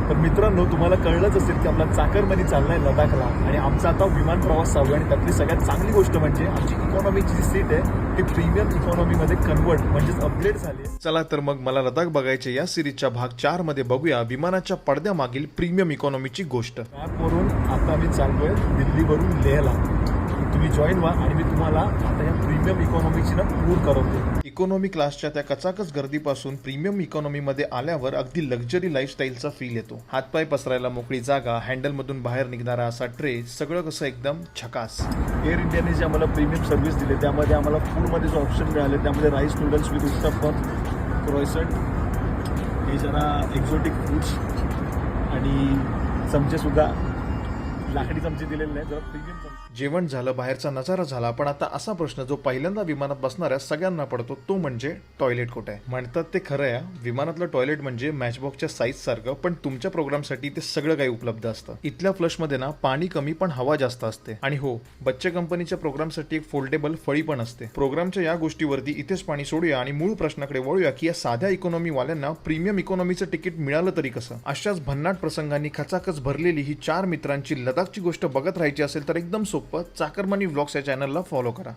तर मित्रांनो, तुम्हाला कळलंच असेल की आपला चाकरमानी चाललाय लडाखला आणि आमचा आता विमान प्रवास चालू आहे. आणि त्यातली सगळ्यात चांगली गोष्ट म्हणजे आमची इकॉनॉमीची जी सीट आहे ती प्रीमियम इकॉनॉमीमध्ये कन्वर्ट म्हणजेच अपग्रेड झाली आहे. चला तर मग मला लडाख बघायचे या सिरीजच्या भाग 4 मध्ये बघूया विमानाच्या पडद्यामागील प्रीमियम इकॉनॉमीची गोष्ट. वरून आता आम्ही चाललोय दिल्लीवरून लेहला. तुम्ही जॉईन व्हा आणि मी तुम्हाला आता या प्रीमियम इकॉनॉमीची ना टूर करवतो. इकॉनॉमी क्लासच्या त्या कचाकच गर्दीपासून प्रीमियम इकॉनॉमीमध्ये आल्यावर अगदी लक्झरी लाईफस्टाईलचा फील येतो. हातपाय पसरायला मोकळी जागा, हँडलमधून बाहेर निघणारा असा ट्रे, सगळं कसं एकदम झकास. एअर इंडियाने जे आम्हाला प्रीमियम सर्व्हिस दिली त्यामध्ये आम्हाला फूडमध्ये जो ऑप्शन मिळाले त्यामध्ये राईस नूडल्स विथ उत्तप्पम, क्रॉइसंट, हे जरा एक्झॉटिक फूड्स आणि चमचेसुद्धा लाकडी चमचे दिलेले नाही, जरा प्रीमियम. जेवण झालं, बाहेरचा नजारा झाला, पण आता असा प्रश्न जो पहिल्यांदा विमानात बसणाऱ्या सगळ्यांना पडतो तो म्हणजे टॉयलेट कुठे आहे. म्हणतात ते खरं आहे, विमानातलं टॉयलेट म्हणजे मॅचबॉक्सच्या साईज सारखं, पण तुमच्या प्रोग्रामसाठी ते सगळं काही उपलब्ध असतं. इथल्या फ्लशमध्ये ना पाणी कमी पण हवा जास्त असते. आणि हो, बच्चे कंपनीच्या प्रोग्रामसाठी एक फोल्डेबल फळी पण असते. प्रोग्रामच्या या गोष्टीवरती इथेच पाणी सोडूया आणि मूळ प्रश्नाकडे वळूया की या साध्या इकॉनॉमी वाल्यांना प्रीमियम इकॉनॉमीचं तिकीट मिळालं तरी कसं. अशाच भन्नाट प्रसंगांनी खचाखच भरलेली ही 4 मित्रांची लडाखची गोष्ट बघत राहायची असेल तर एकदम सोपं चाकरमानी व्लॉग्स या चॅनलला फॉलो करा.